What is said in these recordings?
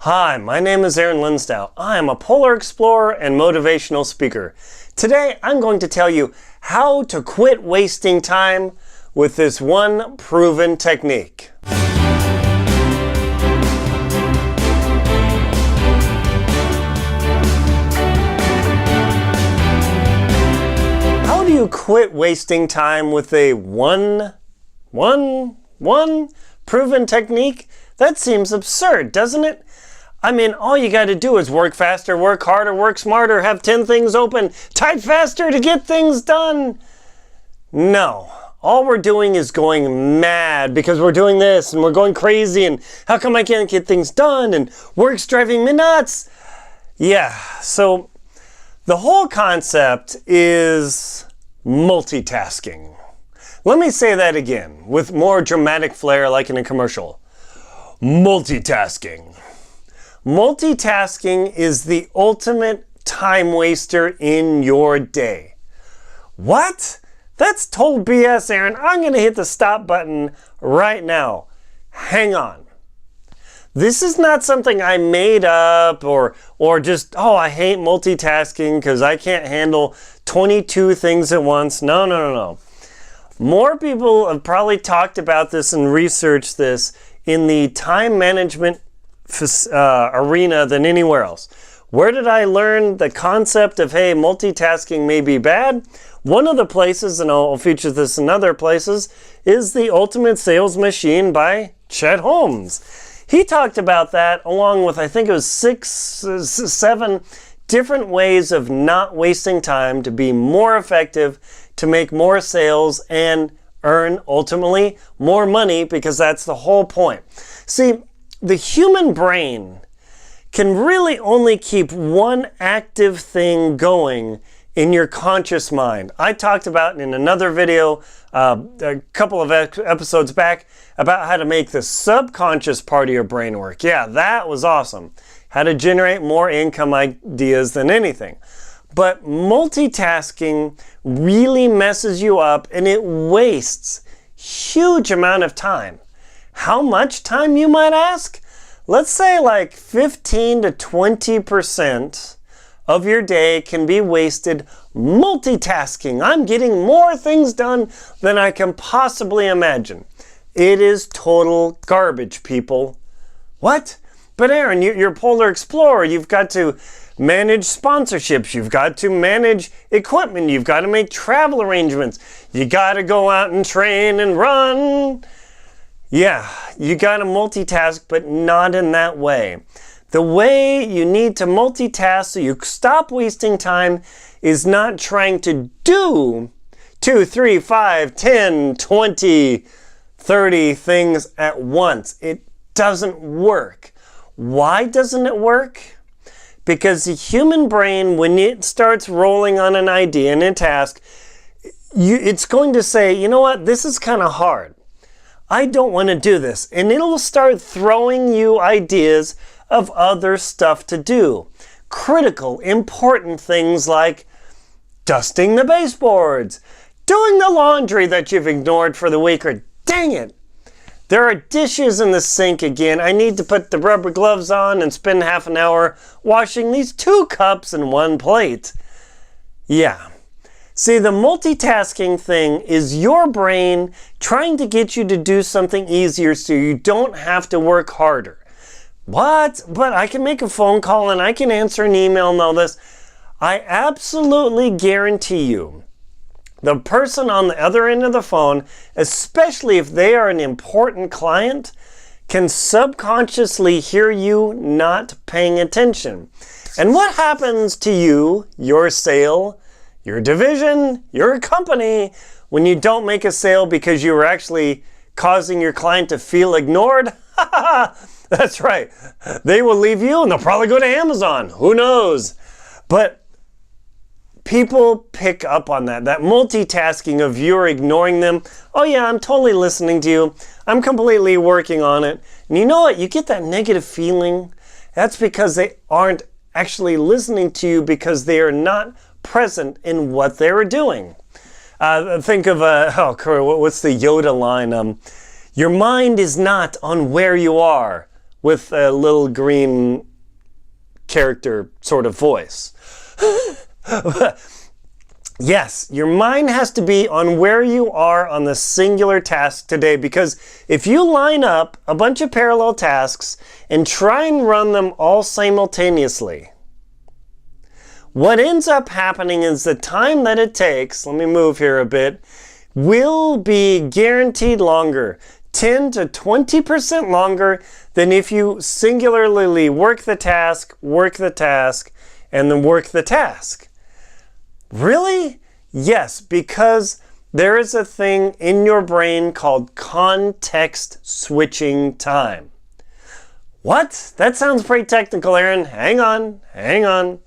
Hi, my name is Linsdau. I am a polar explorer and motivational speaker. Today, I'm going to tell you how to quit wasting time with this one proven technique. How do you quit wasting time with a one proven technique? That seems absurd, doesn't it? I mean, all you got to do is work faster, work harder, work smarter, have 10 things open, type faster to get things done. No, all we're doing is going mad because we're doing this and we're going crazy and how come I can't get things done and work's driving me nuts. Yeah, so the whole concept is multitasking. Let me say that again with more dramatic flair like in a commercial. Multitasking. Multitasking is the ultimate time waster in your day. What? That's total BS, Aaron. I'm going to hit the stop button right now. Hang on. This is not something I made up or just, I hate multitasking because I can't handle 22 things at once. No. More people have probably talked about this and researched this in the time management arena than anywhere else. Where did I learn the concept of, hey, multitasking may be bad? One of the places, and I'll feature this in other places, is The Ultimate Sales Machine by Chet Holmes. He talked about that along with, I think it was 7 different ways of not wasting time to be more effective, to make more sales, and earn, ultimately, more money, because that's the whole point. See, the human brain can really only keep one active thing going in your conscious mind. I talked about in another video a couple of episodes back about how to make the subconscious part of your brain work. Yeah, that was awesome. How to generate more income ideas than anything. But multitasking really messes you up and it wastes huge amount of time. How much time, you might ask? Let's say like 15 to 20% of your day can be wasted multitasking. I'm getting more things done than I can possibly imagine. It is total garbage, people. What? But Aaron, you're a polar explorer. You've got to manage sponsorships. You've got to manage equipment. You've got to make travel arrangements. You got to go out and train and run. Yeah, you got to multitask, but not in that way. The way you need to multitask so you stop wasting time is not trying to do 2, 3, 5, 10, 20, 30 things at once. It doesn't work. Why doesn't it work? Because the human brain, when it starts rolling on an idea and a task, it's going to say, you know what, this is kind of hard. I don't want to do this. And it'll start throwing you ideas of other stuff to do. Critical, important things like dusting the baseboards, doing the laundry that you've ignored for the week, or dang it, there are dishes in the sink again. I need to put the rubber gloves on and spend half an hour washing these 2 cups and 1 plate. Yeah. See, the multitasking thing is your brain trying to get you to do something easier so you don't have to work harder. What? But I can make a phone call and I can answer an email and all this. I absolutely guarantee you, the person on the other end of the phone, especially if they are an important client, can subconsciously hear you not paying attention. And what happens to you, your sale, your division, your company, when you don't make a sale because you were actually causing your client to feel ignored? That's right. They will leave you and they'll probably go to Amazon. Who knows? But people pick up on that multitasking of you're ignoring them. Oh yeah, I'm totally listening to you. I'm completely working on it. And you know what? You get that negative feeling. That's because they aren't actually listening to you because they are not present in what they were doing. Think of, what's the Yoda line? Your mind is not on where you are. with a little green character sort of voice. Yes, your mind has to be on where you are on the singular task today, because if you line up a bunch of parallel tasks and try and run them all simultaneously, what ends up happening is the time that it takes, let me move here a bit, will be guaranteed longer, 10 to 20% longer than if you singularly work the task, and then work the task. Really? Yes, because there is a thing in your brain called context switching time. What? That sounds pretty technical, Aaron. Hang on.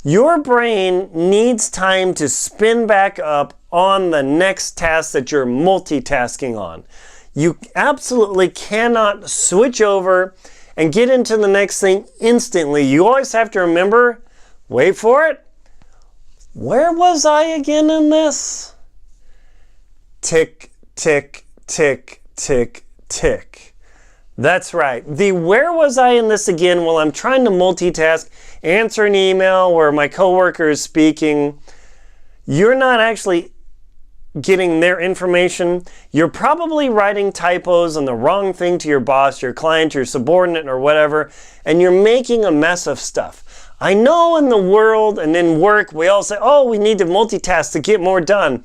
Your brain needs time to spin back up on the next task that you're multitasking on. You absolutely cannot switch over and get into the next thing instantly. You always have to remember, wait for it, where was I again in this? Tick, tick, tick, tick, tick. That's right. The where was I in this again while I'm trying to multitask, answer an email where my coworker is speaking. You're not actually getting their information. You're probably writing typos on the wrong thing to your boss, your client, your subordinate, or whatever, and you're making a mess of stuff. I know in the world and in work, we all say, oh, we need to multitask to get more done.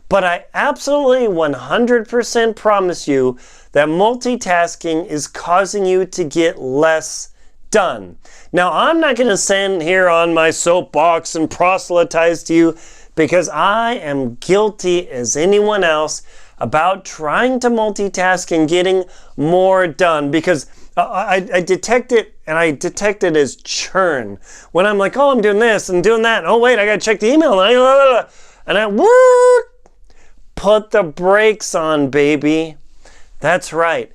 But I absolutely 100% promise you that multitasking is causing you to get less done. Now, I'm not going to stand here on my soapbox and proselytize to you, because I am guilty as anyone else about trying to multitask and getting more done, because I detect it, and I detect it as churn. When I'm like, oh, I'm doing this and doing that. Oh, wait, I got to check the email. And I put the brakes on, baby. That's right.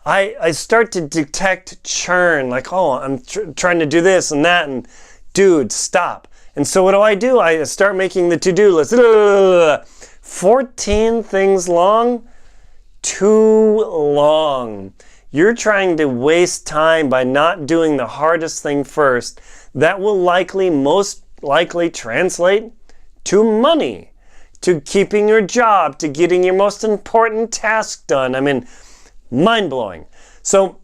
I start to detect churn, like, oh, I'm trying to do this and that, and dude, stop. And so what do? I start making the to-do list. 14 things long? Too long. You're trying to waste time by not doing the hardest thing first. That will most likely translate to money, to keeping your job, to getting your most important task done. I mean, mind-blowing. So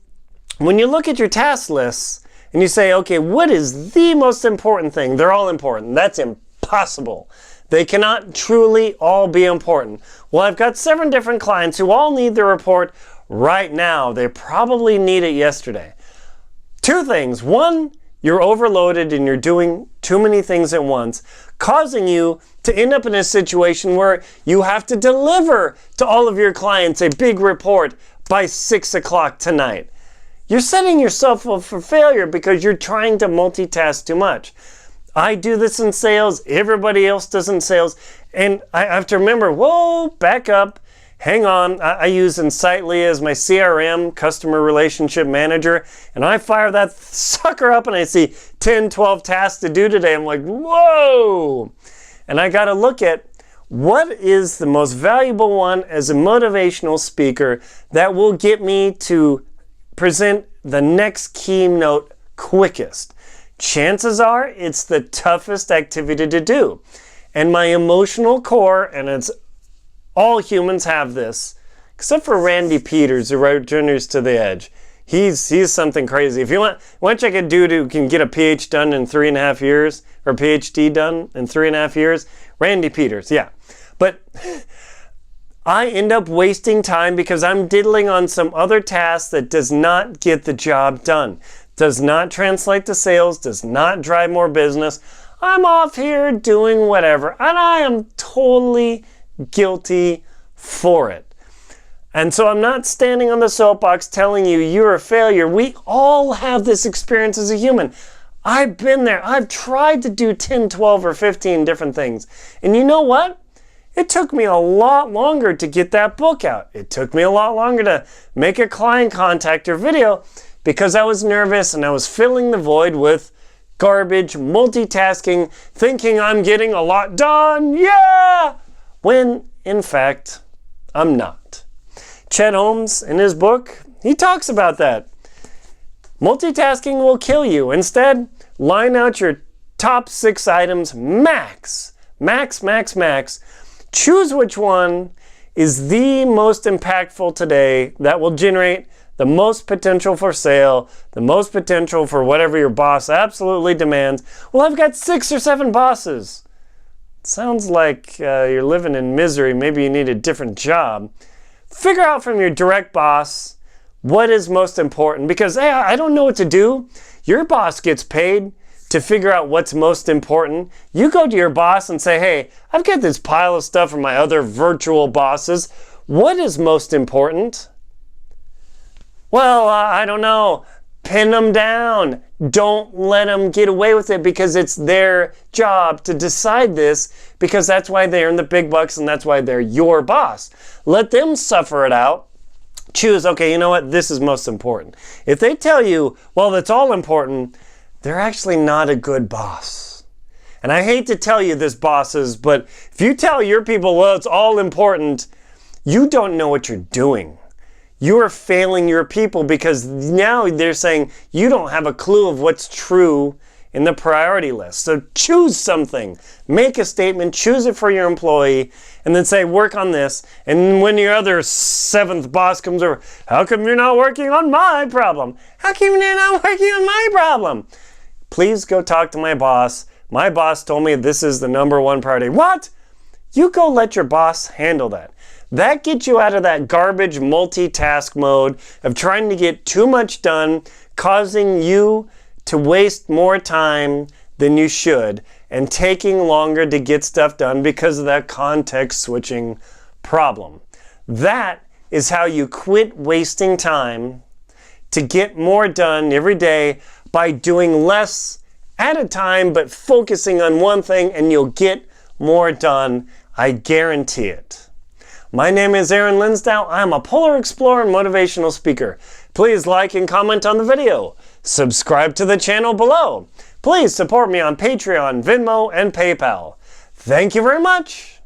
when you look at your task lists and you say, okay, what is the most important thing? They're all important. That's impossible. They cannot truly all be important. Well, I've got 7 different clients who all need the report right now. They probably need it yesterday. 2 things. 1, you're overloaded and you're doing too many things at once, causing you to end up in a situation where you have to deliver to all of your clients a big report by 6 o'clock tonight. You're setting yourself up for failure because you're trying to multitask too much. I do this in sales. Everybody else does in sales. And I have to remember, whoa, back up. Hang on. I use Insightly as my CRM, customer relationship manager. And I fire that sucker up and I see 10, 12 tasks to do today. I'm like, whoa. And I got to look at what is the most valuable one as a motivational speaker that will get me to present the next keynote quickest. Chances are it's the toughest activity to do. And my emotional core, and it's all humans have this, except for Randy Peters, who wrote Journeys to the Edge. He's something crazy. If you want to check a dude who can get a PhD done in 3.5 years, or PhD done in 3.5 years, Randy Peters, yeah. But I end up wasting time because I'm diddling on some other task that does not get the job done, does not translate to sales, does not drive more business. I'm off here doing whatever, and I am totally guilty for it. And so I'm not standing on the soapbox telling you you're a failure. We all have this experience as a human. I've been there. I've tried to do 10, 12, or 15 different things. And you know what? It took me a lot longer to get that book out. It took me a lot longer to make a client contact or video because I was nervous and I was filling the void with garbage, multitasking, thinking I'm getting a lot done, yeah! When, in fact, I'm not. Chet Holmes, in his book, he talks about that. Multitasking will kill you. Instead, line out your top 6 items max. Max, max, max. Choose which one is the most impactful today that will generate the most potential for sale, the most potential for whatever your boss absolutely demands. Well, I've got 6 or 7 bosses. Sounds like you're living in misery. Maybe you need a different job. Figure out from your direct boss what is most important, because hey, I don't know what to do. Your boss gets paid to figure out what's most important. You go to your boss and say, hey, I've got this pile of stuff from my other virtual bosses. What is most important? Well, I don't know. Pin them down. Don't let them get away with it, because it's their job to decide this, because that's why they earn the big bucks and that's why they're your boss. Let them suffer it out. Choose, okay, you know what? This is most important. If they tell you, well, that's all important, they're actually not a good boss. And I hate to tell you this, bosses, but if you tell your people, well, it's all important, you don't know what you're doing. You are failing your people, because now they're saying you don't have a clue of what's true in the priority list. So choose something. Make a statement, choose it for your employee, and then say, work on this. And when your other 7th boss comes over, how come you're not working on my problem? How come you're not working on my problem? Please go talk to my boss. My boss told me this is the #1 priority. What? You go let your boss handle that. That gets you out of that garbage multitask mode of trying to get too much done, causing you to waste more time than you should, and taking longer to get stuff done because of that context switching problem. That is how you quit wasting time to get more done every day by doing less at a time, but focusing on one thing, and you'll get more done. I guarantee it. My name is Aaron Linsdau. I'm a polar explorer and motivational speaker. Please like and comment on the video. Subscribe to the channel below. Please support me on Patreon, Venmo, and PayPal. Thank you very much.